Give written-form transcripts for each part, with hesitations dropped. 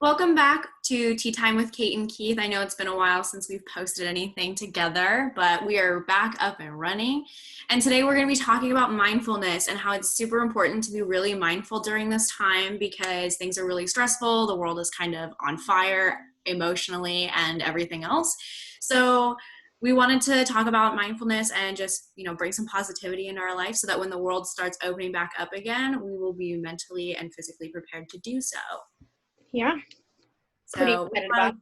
Welcome back to Tea Time with Kate and Keith. I know it's been a while since we've posted anything together, but we are back up and running. And today we're going to be talking about mindfulness and how it's super important to be really mindful during this time because things are really stressful. The world is kind of on fire emotionally and everything else. So we wanted to talk about mindfulness and just, bring some positivity into our life so that when the world starts opening back up again, we will be mentally and physically prepared to do so. Yeah, pretty excited about.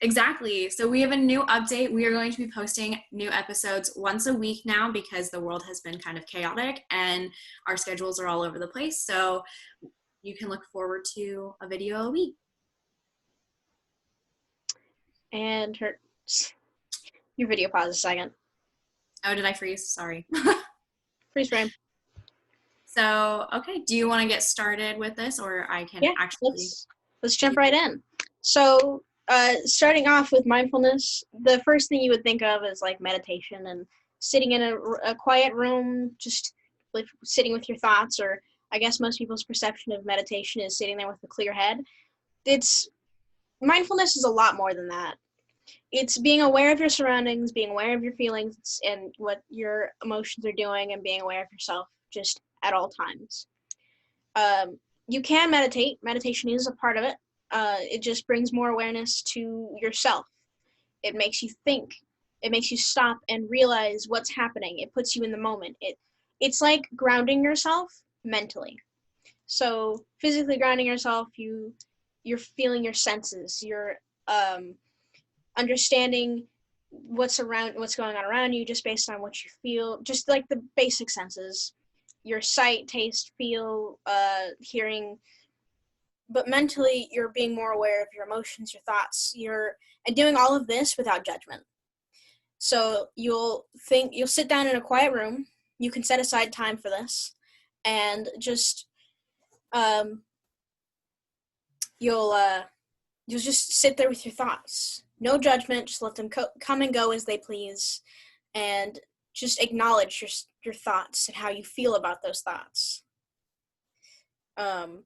Exactly. So we have a new update. We are going to be posting new episodes once a week now because the world has been kind of chaotic and our schedules are all over the place. So you can look forward to a video a week. And your video pause a second. Oh, did I freeze? Sorry. Freeze frame. So, okay. Do you want to get started with this or I can let's jump right in. So starting off with mindfulness, the first thing you would think of is like meditation and sitting in a quiet room, just like sitting with your thoughts, or I guess most people's perception of meditation is sitting there with a clear head. Mindfulness is a lot more than that. It's being aware of your surroundings, being aware of your feelings and what your emotions are doing, and being aware of yourself just at all times. You can meditate. Meditation is a part of it. It just brings more awareness to yourself. It makes you think. It makes you stop and realize what's happening. It puts you in the moment. It's like grounding yourself mentally. So physically grounding yourself, you're feeling your senses. You're understanding what's going on around you just based on what you feel, just like the basic senses, your sight, taste, feel, hearing. But mentally you're being more aware of your emotions, your thoughts, and doing all of this without judgment. So you'll sit down in a quiet room, you can set aside time for this, and just you'll just sit there with your thoughts. No judgment, just let them come and go as they please, and just acknowledge your thoughts and how you feel about those thoughts. So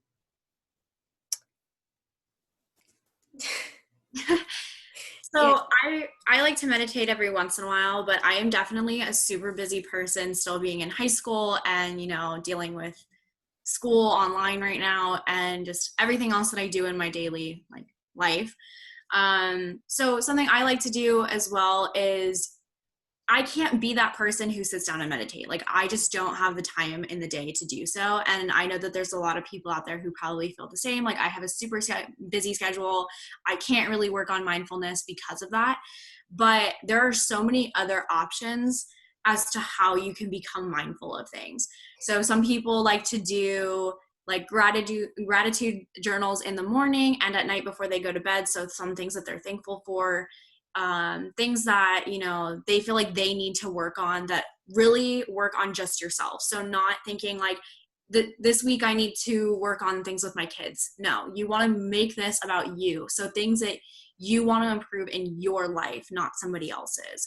I like to meditate every once in a while, but I am definitely a super busy person still being in high school and, dealing with school online right now and just everything else that I do in my daily life. So something I like to do as well is I can't be that person who sits down and meditate. I just don't have the time in the day to do so. And I know that there's a lot of people out there who probably feel the same. I have a super busy schedule. I can't really work on mindfulness because of that. But there are so many other options as to how you can become mindful of things. So some people like to do gratitude journals in the morning and at night before they go to bed. So some things that they're thankful for, things that, they feel like they need to work on that really work on just yourself. So not thinking this week I need to work on things with my kids. No, you want to make this about you. So things that you want to improve in your life, not somebody else's.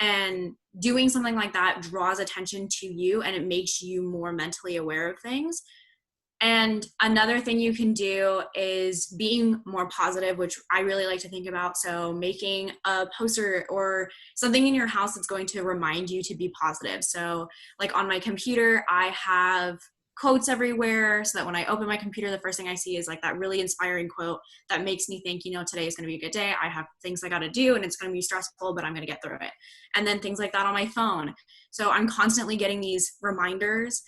And doing something like that draws attention to you and it makes you more mentally aware of things. And another thing you can do is being more positive, which I really like to think about. So making a poster or something in your house that's going to remind you to be positive. So on my computer, I have quotes everywhere so that when I open my computer, the first thing I see is that really inspiring quote that makes me think, today is going to be a good day. I have things I got to do and it's going to be stressful, but I'm going to get through it. And then things like that on my phone. So I'm constantly getting these reminders.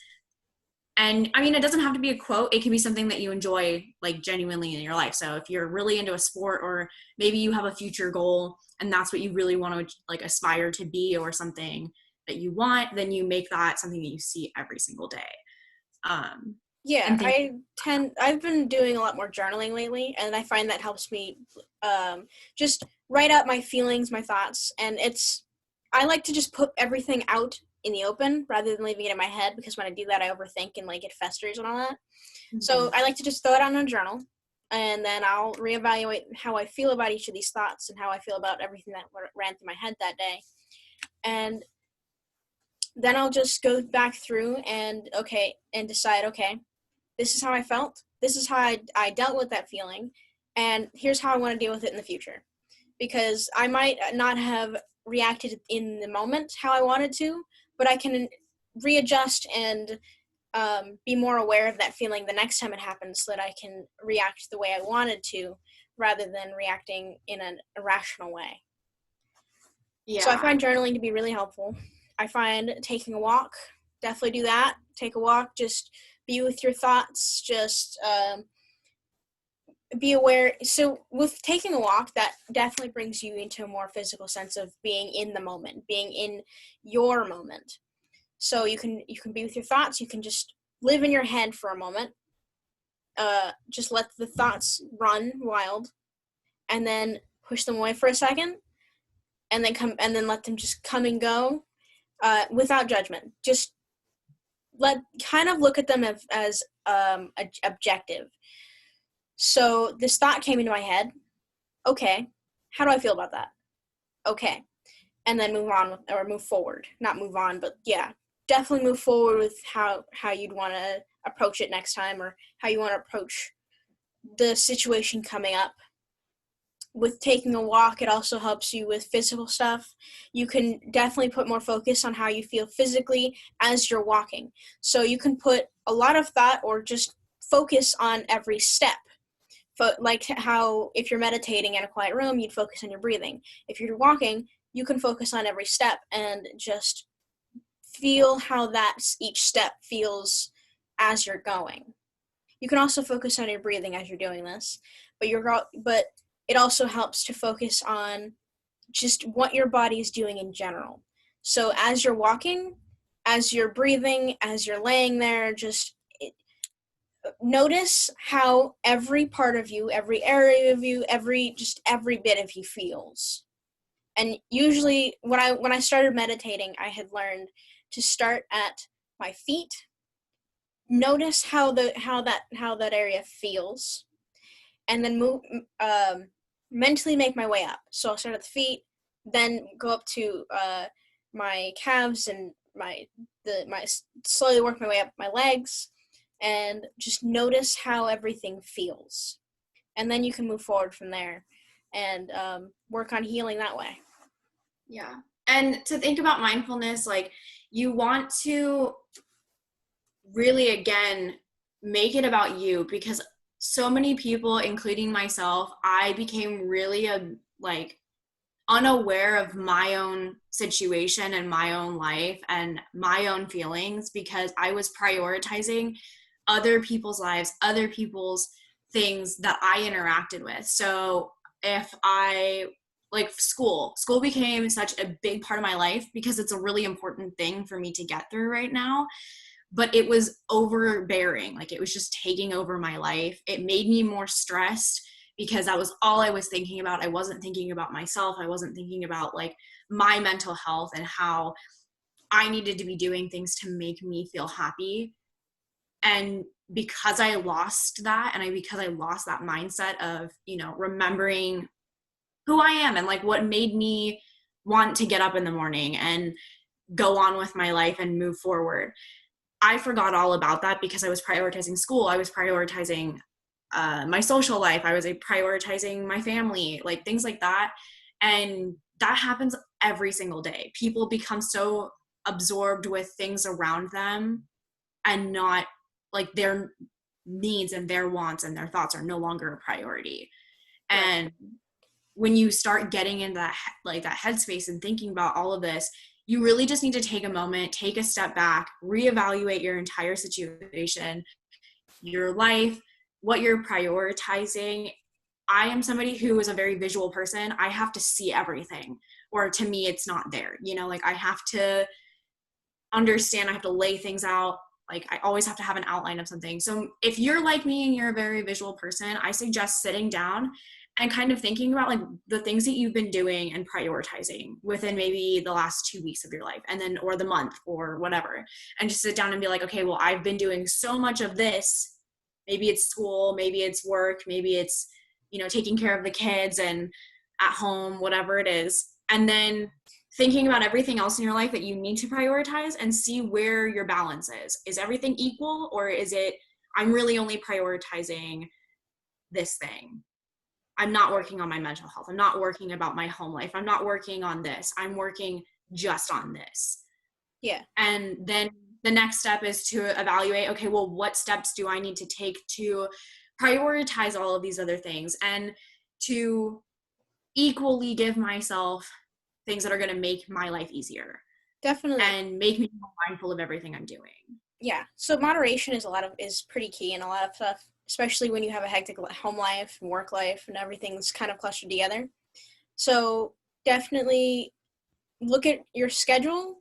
And it doesn't have to be a quote. It can be something that you enjoy genuinely in your life. So if you're really into a sport or maybe you have a future goal and that's what you really want to aspire to be or something that you want, then you make that something that you see every single day. I've been doing a lot more journaling lately, and I find that helps me just write out my feelings, my thoughts, and I like to just put everything out in the open rather than leaving it in my head, because when I do that I overthink and it festers and all that. Mm-hmm. So I like to just throw it out in a journal, and then I'll reevaluate how I feel about each of these thoughts and how I feel about everything that ran through my head that day. And then I'll just go back through and decide, okay, this is how I felt, this is how I dealt with that feeling, and here's how I want to deal with it in the future. Because I might not have reacted in the moment how I wanted to, but I can readjust and be more aware of that feeling the next time it happens so that I can react the way I wanted to rather than reacting in an irrational way. So I Yeah. find journaling to be really helpful. I find taking a walk, definitely do that. Take a walk, just be with your thoughts, just be aware. So with taking a walk, that definitely brings you into a more physical sense of being in the moment, being in your moment. So you can be with your thoughts. You can just live in your head for a moment. Just let the thoughts run wild, and then push them away for a second, and then let them just come and go without judgment. Just kind of look at them as objective. So this thought came into my head. Okay, how do I feel about that? Okay, and then move on or move forward. Not move on, but yeah, definitely move forward with how you'd want to approach it next time, or how you want to approach the situation coming up. With taking a walk, it also helps you with physical stuff. You can definitely put more focus on how you feel physically as you're walking. So you can put a lot of thought or just focus on every step. Like how if you're meditating in a quiet room, you'd focus on your breathing. If you're walking, you can focus on every step and just feel how that each step feels as you're going. You can also focus on your breathing as you're doing this, but it also helps to focus on just what your body is doing in general. So as you're walking, as you're breathing, as you're laying there, just notice how every part of you, every area of you, every bit of you feels. And usually when I started meditating, I had learned to start at my feet, notice how that area feels, and then move mentally make my way up. So I'll start at the feet, then go up to my calves and my slowly work my way up my legs, and just notice how everything feels. And then you can move forward from there and work on healing that way. Yeah. And to think about mindfulness, like you want to really, again, make it about you, because so many people, including myself, I became really unaware of my own situation and my own life and my own feelings because I was prioritizing other people's lives, other people's things that I interacted with. So if I like school became such a big part of my life because it's a really important thing for me to get through right now, but it was overbearing. Like it was just taking over my life. It made me more stressed because that was all I was thinking about. I wasn't thinking about myself. I wasn't thinking about like my mental health and how I needed to be doing things to make me feel happy. And because I lost that, and because I lost that mindset of, remembering who I am and like what made me want to get up in the morning and go on with my life and move forward, I forgot all about that because I was prioritizing school. I was prioritizing my social life. I was prioritizing my family, like things like that. And that happens every single day. People become so absorbed with things around them and not like their needs and their wants and their thoughts are no longer a priority. Right. And when you start getting in that headspace and thinking about all of this, you really just need to take a moment, take a step back, reevaluate your entire situation, your life, what you're prioritizing. I am somebody who is a very visual person. I have to see everything, or to me, it's not there. Like I have to understand, I have to lay things out. Like I always have to have an outline of something. So if you're like me and you're a very visual person, I suggest sitting down and kind of thinking about like the things that you've been doing and prioritizing within maybe the last 2 weeks of your life, and then, or the month or whatever, and just sit down and be like, okay, well, I've been doing so much of this. Maybe it's school, maybe it's work, maybe it's, taking care of the kids and at home, whatever it is. And then thinking about everything else in your life that you need to prioritize and see where your balance is. Is everything equal, or is it, I'm really only prioritizing this thing? I'm not working on my mental health. I'm not working about my home life. I'm not working on this. I'm working just on this. Yeah. And then the next step is to evaluate, okay, well, what steps do I need to take to prioritize all of these other things and to equally give myself things that are going to make my life easier Definitely. and make me more mindful of everything I'm doing. Yeah. So moderation is pretty key in a lot of stuff, especially when you have a hectic home life and work life and everything's kind of clustered together. So definitely look at your schedule.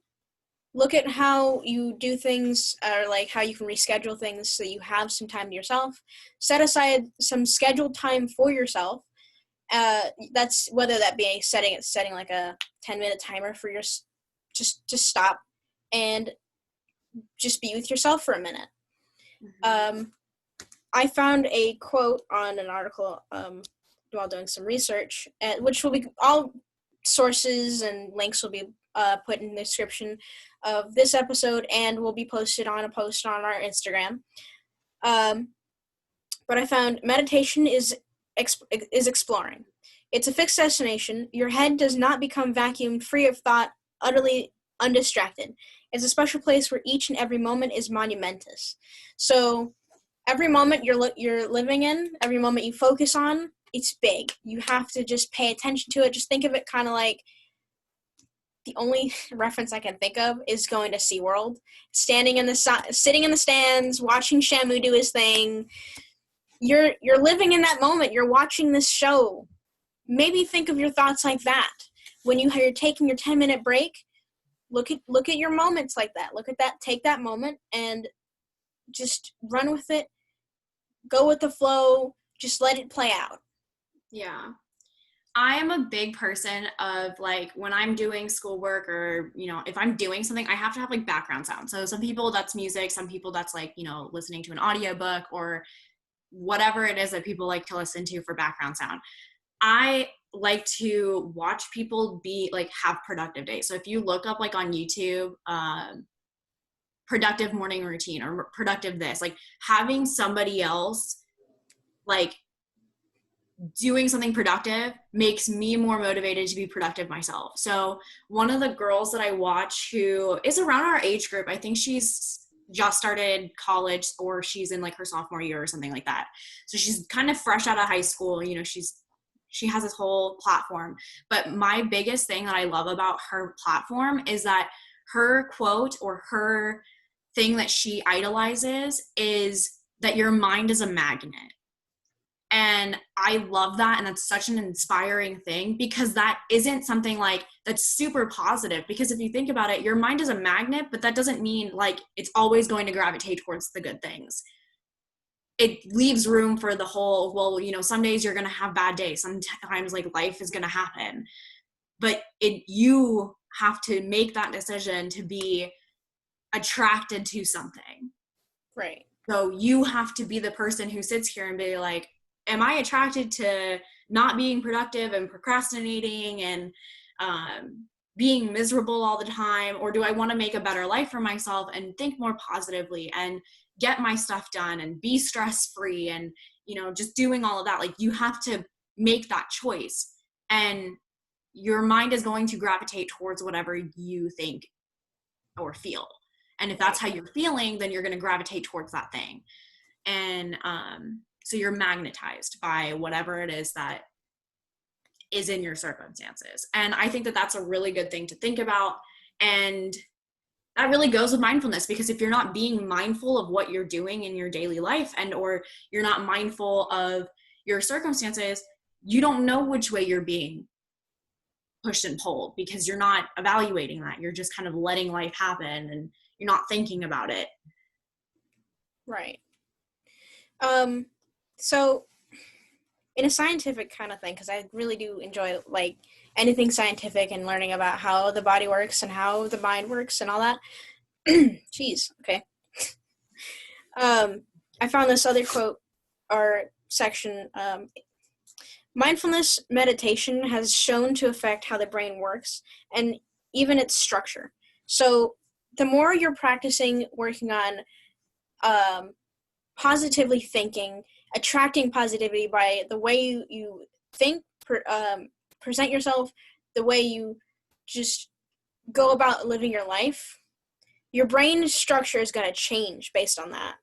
Look at how you do things, or like how you can reschedule things so you have some time to yourself. Set aside some scheduled time for yourself. That's whether that be setting like a 10-minute timer for your just stop and just be with yourself for a minute. Mm-hmm. I found a quote on an article while doing some research, which will be all sources and links will be put in the description of this episode and will be posted on a post on our Instagram. But I found meditation is exploring. It's a fixed destination. Your head does not become vacuumed, free of thought, utterly undistracted. It's a special place where each and every moment is monumentous. So every moment you're living in, every moment you focus on, it's big. You have to just pay attention to it. Just think of it kind of like, the only reference I can think of is going to SeaWorld, sitting in the stands, watching Shamu do his thing. You're living in that moment. You're watching this show. Maybe think of your thoughts like that. When you're taking your 10-minute break, look at your moments like that. Look at that. Take that moment and just run with it. Go with the flow. Just let it play out. Yeah. I am a big person of like when I'm doing schoolwork or, if I'm doing something, I have to have like background sound. So some people that's music, some people that's like, listening to an audiobook or whatever it is that people like to listen to for background sound. I like to watch people have productive days. So if you look up like on YouTube, productive morning routine or productive this, like having somebody else like doing something productive makes me more motivated to be productive myself. So one of the girls that I watch who is around our age group, I think she's just started college or she's in like her sophomore year or something like that. So she's kind of fresh out of high school. She has this whole platform. But my biggest thing that I love about her platform is that her quote or her thing that she idolizes is that your mind is a magnet. And I love that. And that's such an inspiring thing because that isn't something like that's super positive. Because if you think about it, your mind is a magnet, but that doesn't mean like it's always going to gravitate towards the good things. It leaves room for the whole, well, some days you're going to have bad days. Sometimes like life is going to happen. But you have to make that decision to be attracted to something. Right. So you have to be the person who sits here and be like, am I attracted to not being productive and procrastinating and being miserable all the time? Or do I want to make a better life for myself and think more positively and get my stuff done and be stress-free and, just doing all of that? Like you have to make that choice and your mind is going to gravitate towards whatever you think or feel. And if that's how you're feeling, then you're going to gravitate towards that thing. And so you're magnetized by whatever it is that is in your circumstances. And I think that that's a really good thing to think about. And that really goes with mindfulness, because if you're not being mindful of what you're doing in your daily life or you're not mindful of your circumstances, you don't know which way you're being pushed and pulled because you're not evaluating that. You're just kind of letting life happen and you're not thinking about it. Right. So in a scientific kind of thing, because I really do enjoy like anything scientific and learning about how the body works and how the mind works and all that. Jeez. Okay. I found this other quote or section. Mindfulness meditation has shown to affect how the brain works and even its structure. So the more you're practicing working on positively thinking, attracting positivity by the way you think, present yourself, the way you just go about living your life, your brain structure is going to change based on that.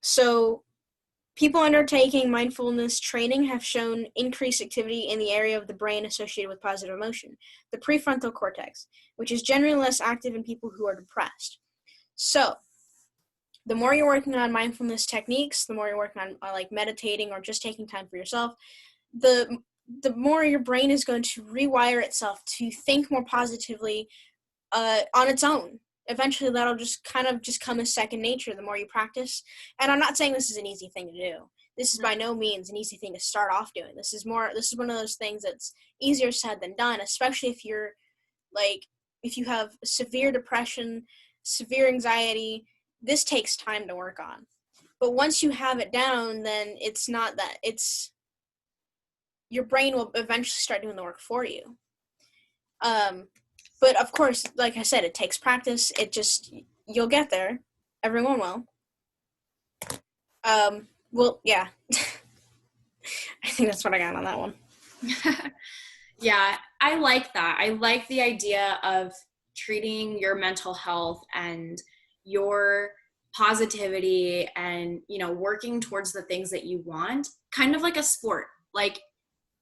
So people undertaking mindfulness training have shown increased activity in the area of the brain associated with positive emotion, the prefrontal cortex, which is generally less active in people who are depressed. So the more you're working on mindfulness techniques, the more you're working on like meditating or just taking time for yourself, the more your brain is going to rewire itself to think more positively on its own. Eventually, that'll just kind of just come as second nature the more you practice. And I'm not saying this is an easy thing to do. This is by no means an easy thing to start off doing. This is one of those things that's easier said than done, especially if you're like, if you have severe depression, severe anxiety. This takes time to work on. But once you have it down, then it's not that. It's your brain will eventually start doing the work for you. But of course, like I said, it takes practice. You'll get there. Everyone will. Well, yeah. I think that's what I got on that one. Yeah, I like that. I like the idea of treating your mental health and your positivity and, working towards the things that you want, kind of like a sport. Like,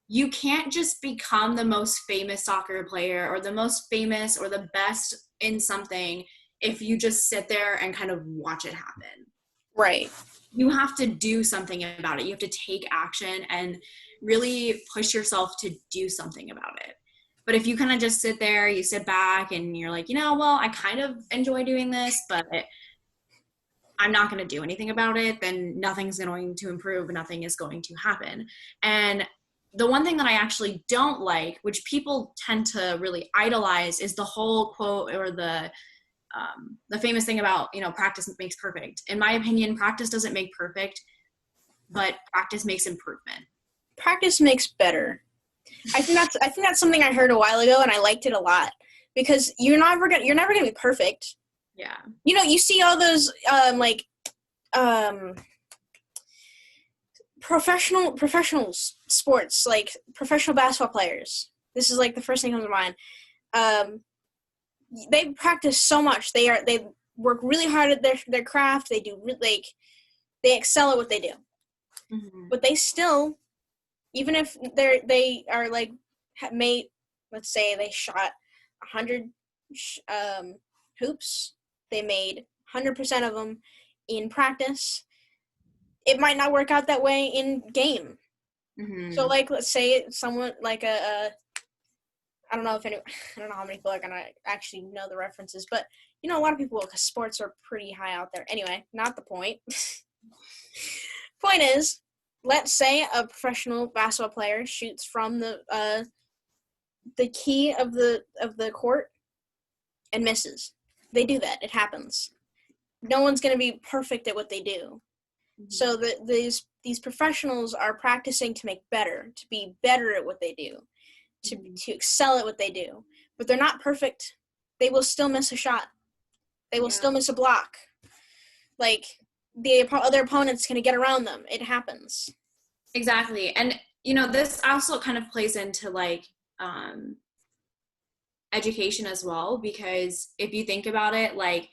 you can't just become the most famous soccer player or the most famous or the best in something if you just sit there and kind of watch it happen. Right. You have to do something about it. You have to take action and really push yourself to do something about it. But if you kind of just sit there, you sit back and you're like, well, I kind of enjoy doing this, but I'm not going to do anything about it, then nothing's going to improve. Nothing is going to happen. And the one thing that I actually don't like, which people tend to really idolize, is the whole quote or the famous thing about, practice makes perfect. In my opinion, practice doesn't make perfect, but practice makes improvement. Practice makes better. I think that's something I heard a while ago, and I liked it a lot, because you're never gonna be perfect. Yeah. You see all those professional sports, like professional basketball players. This is like the first thing that comes to mind. They practice so much. They work really hard at their craft. They do they excel at what they do. Mm-hmm. But they still, even if they are like made, let's say they shot 100 hoops, they made 100% of them in practice. It might not work out that way in game. Mm-hmm. So, like, let's say someone like I don't know how many people are gonna actually know the references, but a lot of people, because sports are pretty high out there. Anyway, not the point. Point is, let's say a professional basketball player shoots from the key of the court and misses. They do that. It happens. No one's gonna be perfect at what they do. Mm-hmm. So these professionals are practicing to make better, to be better at what they do, to excel at what they do. But they're not perfect. They will still miss a shot. They will still miss a block. Like, the other opponent's going to get around them. It happens. Exactly. And, this also kind of plays into, like, education as well, because if you think about it, like,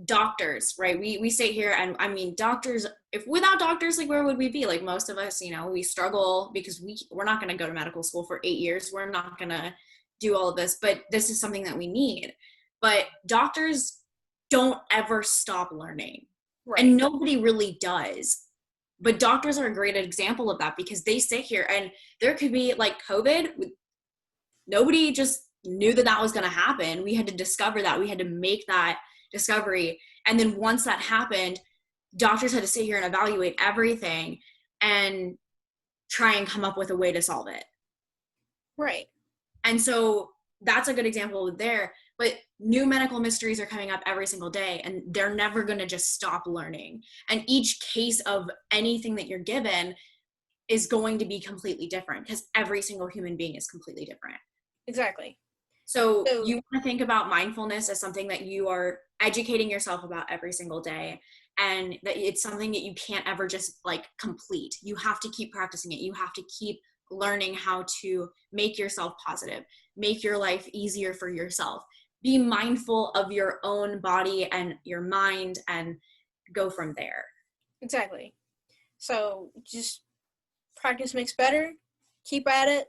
doctors, right? We sit here and, I mean, doctors, if without doctors, like, where would we be? Like, most of us, we struggle because we're not going to go to medical school for 8 years. We're not going to do all of this, but this is something that we need. But doctors don't ever stop learning. Right. And nobody really does. But doctors are a great example of that, because they sit here and there could be, like, COVID. Nobody just knew that was going to happen. We had to discover that. We had to make that discovery. And then once that happened, doctors had to sit here and evaluate everything and try and come up with a way to solve it. Right. And so that's a good example there. But new medical mysteries are coming up every single day, and they're never going to just stop learning. And each case of anything that you're given is going to be completely different, because every single human being is completely different. Exactly. So you want to think about mindfulness as something that you are educating yourself about every single day. and that it's something that you can't ever just like complete. You have to keep practicing it. You have to keep learning how to make yourself positive, make your life easier for yourself, be mindful of your own body and your mind, and go from there. Exactly. So just practice makes better. Keep at it.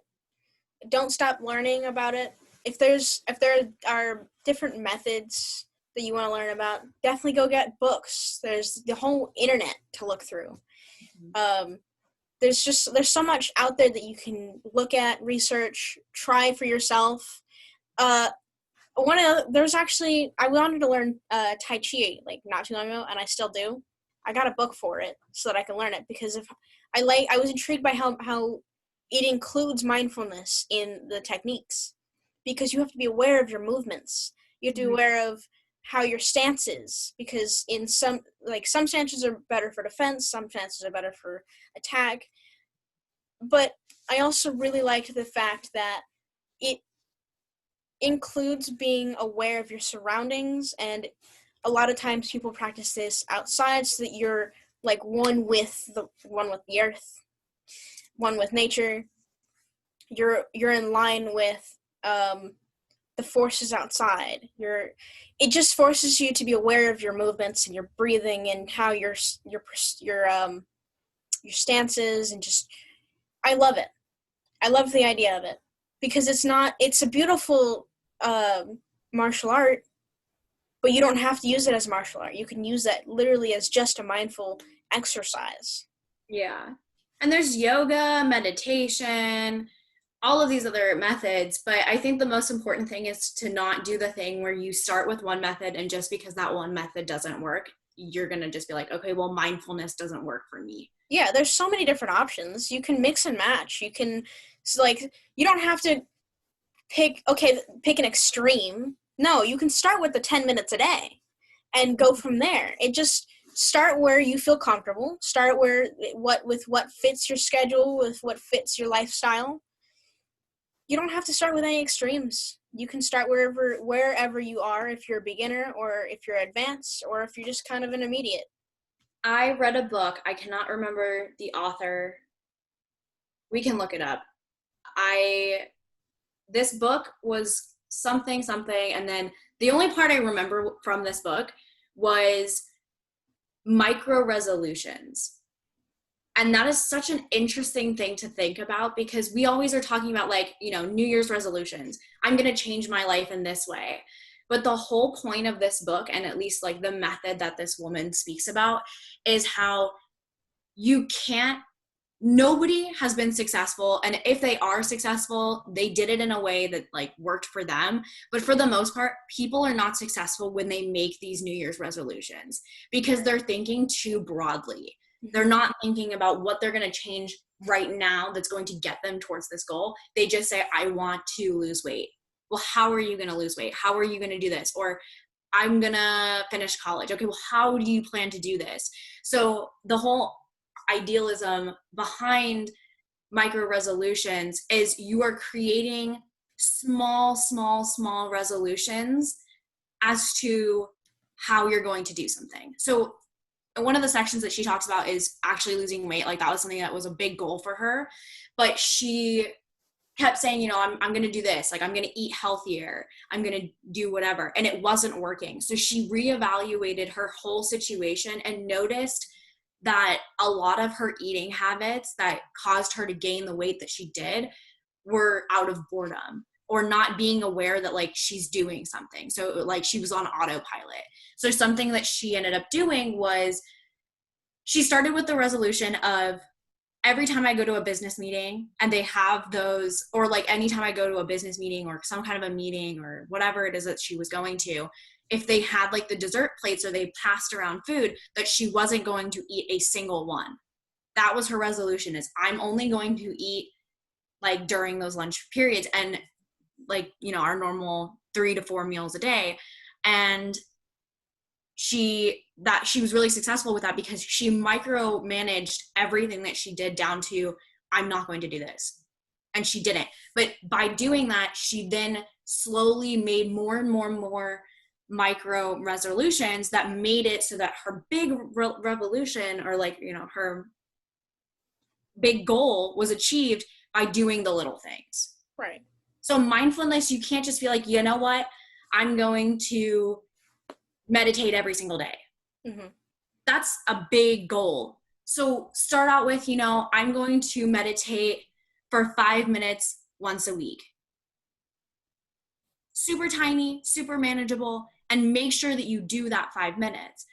Don't stop learning about it. If there are different methods that you want to learn about, definitely go get books. There's the whole internet to look through. There's so much out there that you can look at, research, try for yourself. There's actually, I wanted to learn Tai Chi like not too long ago, and I still do. I got a book for it so that I can learn it, because if I was intrigued by how it includes mindfulness in the techniques, because you have to be aware of your movements. You have to be aware of how your stance is, because in some stances are better for defense, some stances are better for attack. But I also really liked the fact that it includes being aware of your surroundings, and a lot of times people practice this outside so that you're like one with the earth, one with nature. You're in line with the forces outside. It just forces you to be aware of your movements and your breathing and how your stances, and just I love it. I love the idea of it, because it's a beautiful martial art, but you don't have to use it as martial art. You can use that literally as just a mindful exercise. Yeah. And there's yoga, meditation, all of these other methods, but I think the most important thing is to not do the thing where you start with one method, and just because that one method doesn't work, you're going to just be like, okay, well, mindfulness doesn't work for me. Yeah, there's so many different options. You can mix and match. You can, you don't have to pick an extreme. No, you can start with the 10 minutes a day and go from there. It just start where you feel comfortable. Start with what fits your schedule, with what fits your lifestyle. You don't have to start with any extremes. You can start wherever you are, if you're a beginner or if you're advanced or if you're just kind of intermediate. I read a book. I cannot remember the author. We can look it up. This book was something, and then the only part I remember from this book was micro resolutions. And that is such an interesting thing to think about, because we always are talking about New Year's resolutions. I'm going to change my life in this way. But the whole point of this book, and at least like the method that this woman speaks about, is how nobody has been successful. And if they are successful, they did it in a way that like worked for them. But for the most part, people are not successful when they make these New Year's resolutions, because they're thinking too broadly. They're not thinking about what they're going to change right now that's going to get them towards this goal. They just say, I want to lose weight. Well, how are you going to lose weight? How are you going to do this? Or I'm going to finish college. Okay, well, how do you plan to do this? So the whole idealism behind micro resolutions is you are creating small resolutions as to how you're going to do something. So one of the sections that she talks about is actually losing weight. Like that was something that was a big goal for her, but she kept saying, I'm going to do this. Like I'm going to eat healthier. I'm going to do whatever. And it wasn't working. So she reevaluated her whole situation and noticed that a lot of her eating habits that caused her to gain the weight that she did were out of boredom or not being aware that like she's doing something. So like she was on autopilot. So something that she ended up doing was she started with the resolution of every time I go to a business meeting and they have those, or like anytime I go to a business meeting or some kind of a meeting or whatever it is that she was going to, if they had like the dessert plates or they passed around food, that she wasn't going to eat a single one. That was her resolution, is I'm only going to eat like during those lunch periods and like, our normal 3 to 4 meals a day. And she was really successful with that because she micromanaged everything that she did down to, I'm not going to do this. And she didn't. But by doing that, she then slowly made more and more micro resolutions that made it so that her big revolution, or like, her big goal was achieved by doing the little things. Right. So mindfulness, you can't just be like, you know what, I'm going to meditate every single day. Mm-hmm. That's a big goal. So start out with, I'm going to meditate for 5 minutes once a week. Super tiny, super manageable, and make sure that you do that 5 minutes.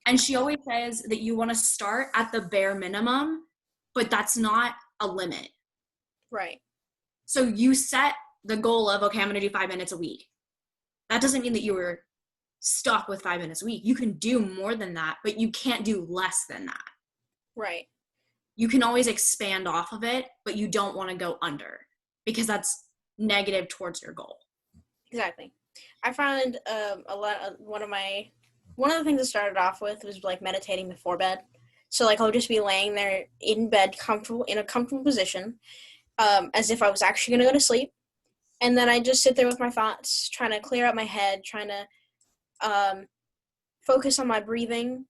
And she always says that you want to start at the bare minimum, but that's not a limit. Right. So you set the goal of, okay, I'm going to do 5 minutes a week. That doesn't mean that you were stuck with 5 minutes a week. You can do more than that, but you can't do less than that. Right. You can always expand off of it, but you don't want to go under, because that's negative towards your goal. Exactly. I found one of the things I started off with was like meditating before bed. So like I'll just be laying there in bed, in a comfortable position, as if I was actually gonna go to sleep, and then I just sit there with my thoughts, trying to clear out my head, trying to focus on my breathing,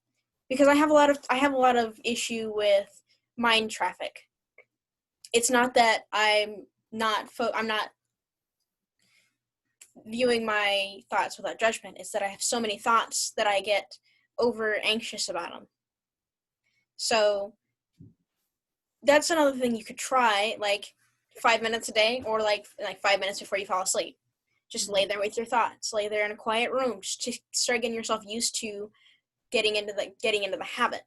because I have a lot of issue with mind traffic. It's not that I'm not viewing my thoughts without judgment. It's that I have so many thoughts that I get over anxious about them. So that's another thing you could try, like 5 minutes a day, or like 5 minutes before you fall asleep. Just lay there with your thoughts. Lay there in a quiet room, just to start getting yourself used to getting into the habit.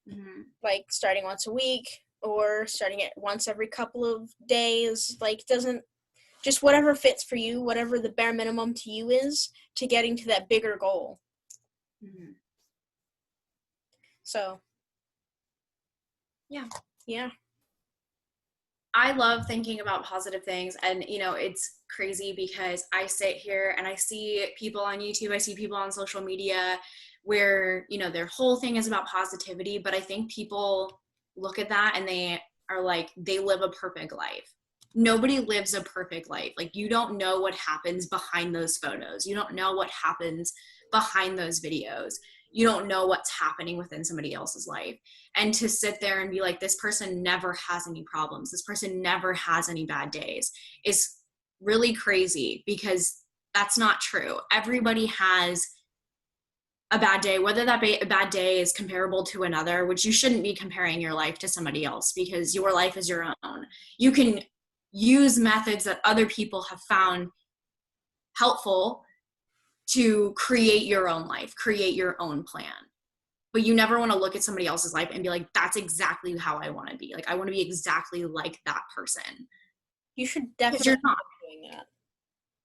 Mm-hmm. Like starting once a week, or starting it once every couple of days. Like just whatever fits for you, whatever the bare minimum to you is, to getting to that bigger goal. Mm-hmm. So, yeah. I love thinking about positive things, and it's crazy because I sit here and I see people on YouTube, I see people on social media where, their whole thing is about positivity, but I think people look at that and they are like, they live a perfect life. Nobody lives a perfect life. Like, you don't know what happens behind those photos. You don't know what happens behind those videos. You don't know what's happening within somebody else's life. And to sit there and be like, this person never has any problems, this person never has any bad days, is really crazy, because that's not true. Everybody has a bad day, whether that bad day is comparable to another, which you shouldn't be comparing your life to somebody else, because your life is your own. You can use methods that other people have found helpful to create your own life, create your own plan. But you never want to look at somebody else's life and be like, that's exactly how I want to be. Like, I want to be exactly like that person. You should definitely you're not doing that.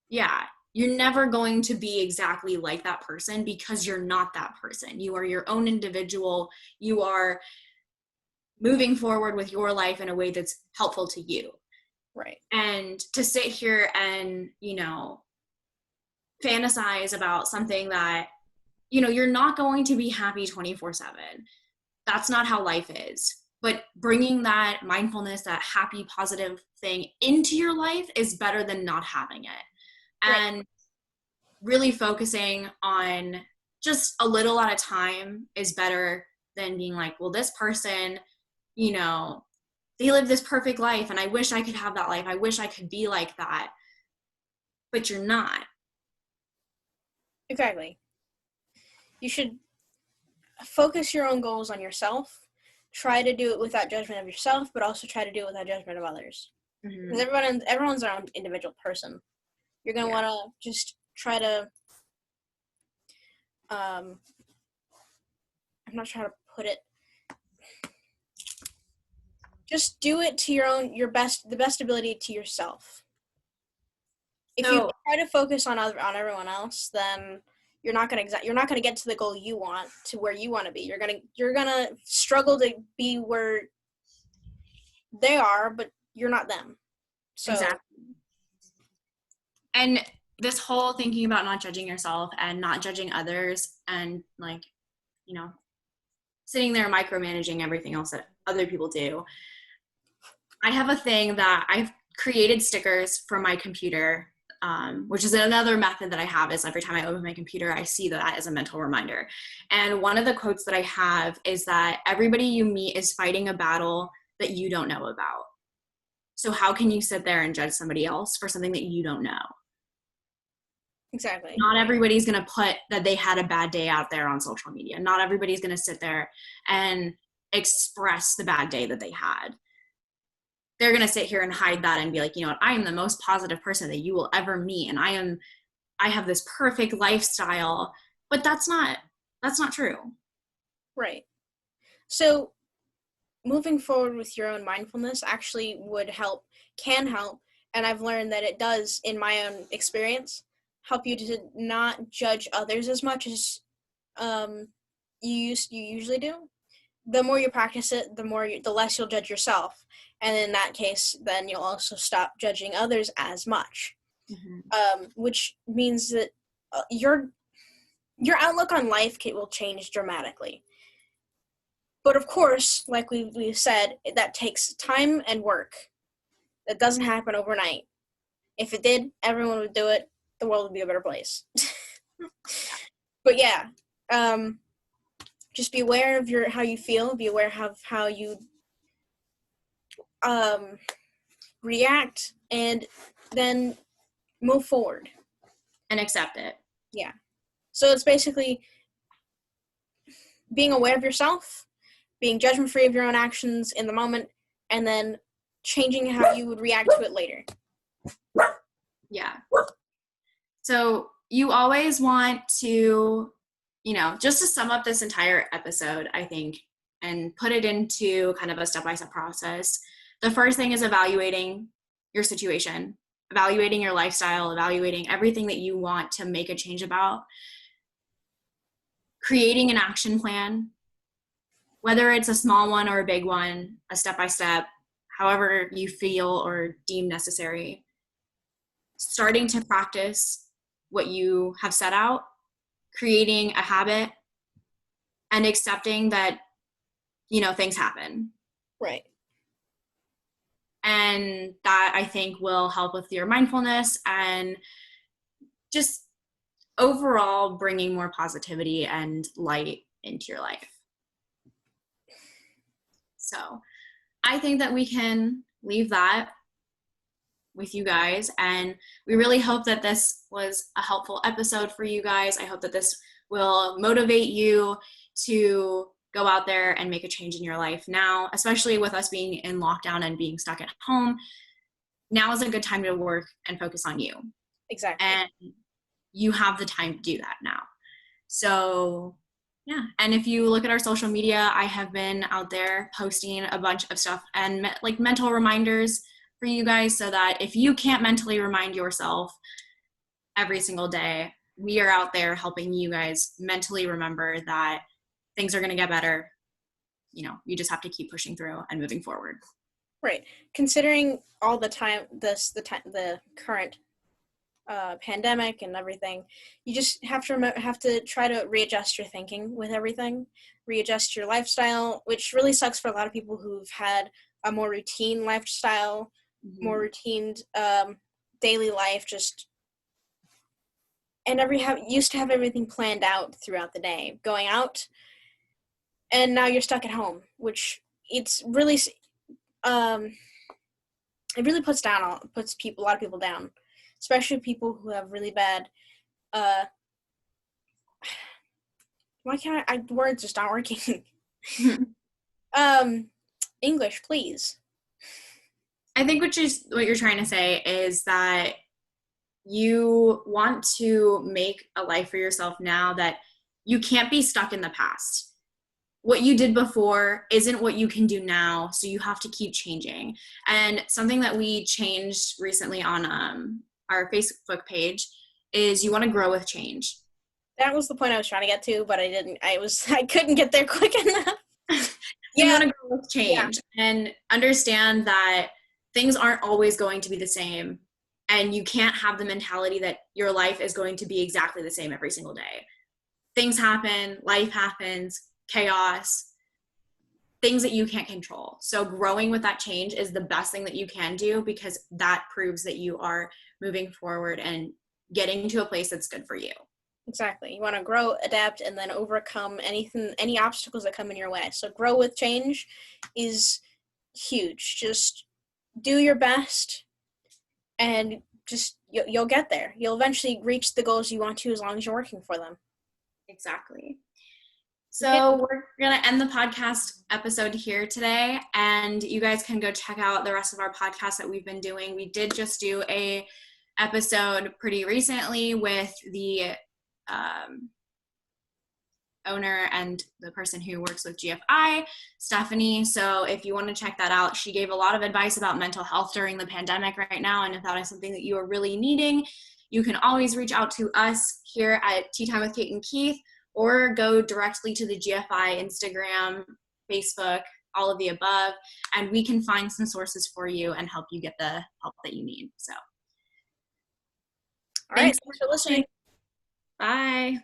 Yeah. You're never going to be exactly like that person, because you're not that person. You are your own individual. You are moving forward with your life in a way that's helpful to you. Right. And to sit here and, fantasize about something that, you're not going to be happy 24/7. That's not how life is. But bringing that mindfulness, that happy, positive thing into your life is better than not having it. Right. And really focusing on just a little at a time is better than being like, well, this person, they live this perfect life and I wish I could have that life. I wish I could be like that. But you're not. Exactly. You should focus your own goals on yourself. Try to do it without judgment of yourself, but also try to do it without judgment of others. Because everyone's their own individual person. You're going to want to just try to, I'm not sure how to put it. Just do it to the best ability to yourself. If you try to focus on everyone else, then you're not gonna get to the goal you want, to where you want to be. You're gonna struggle to be where they are, but you're not them. So. Exactly. And this whole thinking about not judging yourself and not judging others, and like, sitting there micromanaging everything else that other people do. I have a thing that I've created stickers for my computer which is another method that I have, is every time I open my computer, I see that as a mental reminder. And one of the quotes that I have is that everybody you meet is fighting a battle that you don't know about. So how can you sit there and judge somebody else for something that you don't know? Exactly. Not everybody's going to put that they had a bad day out there on social media. Not everybody's going to sit there and express the bad day that they had. They're going to sit here and hide that and be like, you know what, I am the most positive person that you will ever meet. And I have this perfect lifestyle, but that's not true. Right. So moving forward with your own mindfulness actually can help. And I've learned that it does, in my own experience, help you to not judge others as much as you usually do. The more you practice it, the less you'll judge yourself. And in that case, then you'll also stop judging others as much. Which means that your outlook on life will change dramatically. But of course, like we've said, that takes time and work. That doesn't happen overnight. If it did, everyone would do it. The world would be a better place. But yeah, just be aware of how you feel. Be aware of how you react, and then move forward and accept it. Yeah. So it's basically being aware of yourself, being judgment-free of your own actions in the moment, and then changing how you would react to it later. Yeah. So you always want to, just to sum up this entire episode, I think, and put it into kind of a step-by-step process. The first thing is evaluating your situation, evaluating your lifestyle, evaluating everything that you want to make a change about, creating an action plan, whether it's a small one or a big one, a step-by-step, however you feel or deem necessary. Starting to practice what you have set out, creating a habit, and accepting that, things happen. Right. And that, I think, will help with your mindfulness and just overall bringing more positivity and light into your life. So I think that we can leave that with you guys, and we really hope that this was a helpful episode for you guys. I hope that this will motivate you to go out there and make a change in your life now, especially with us being in lockdown and being stuck at home. Now is a good time to work and focus on you. Exactly. And you have the time to do that now. So yeah, and if you look at our social media, I have been out there posting a bunch of stuff and like mental reminders for you guys, so that if you can't mentally remind yourself every single day, we are out there helping you guys mentally remember that things are going to get better. You just have to keep pushing through and moving forward. Right. Considering all the time, the current pandemic and everything, you just have to try to readjust your thinking with everything, readjust your lifestyle, which really sucks for a lot of people who've had a more routine lifestyle, more routine daily life, used to have everything planned out throughout the day, going out, and now you're stuck at home, which it's really it really puts a lot of people down, especially people who have really bad why can't I words just aren't working. English, please. I think what you're trying to say is that you want to make a life for yourself now, that you can't be stuck in the past. What you did before isn't what you can do now, so you have to keep changing. And something that we changed recently on our Facebook page is you want to grow with change. That was the point I was trying to get to, but I couldn't get there quick enough. You want to grow with change and understand that things aren't always going to be the same, and you can't have the mentality that your life is going to be exactly the same every single day. Things happen, life happens, chaos. things that you can't control. So growing with that change is the best thing that you can do, because that proves that you are moving forward and getting to a place that's good for you. Exactly. You want to grow, adapt, and then overcome any obstacles that come in your way. So grow with change is huge. Just do your best, and just you'll get there. You'll eventually reach the goals you want to, as long as you're working for them. Exactly. Okay. So we're going to end the podcast episode here today, and you guys can go check out the rest of our podcasts that we've been doing. We did just do a episode pretty recently with the owner and the person who works with GFI, Stephanie. So if you want to check that out, she gave a lot of advice about mental health during the pandemic right now. And if that is something that you are really needing, you can always reach out to us here at Tea Time with Kate and Keith, or go directly to the GFI Instagram, Facebook, all of the above, and we can find some sources for you and help you get the help that you need. So All right. thanks Thanks for listening. Bye.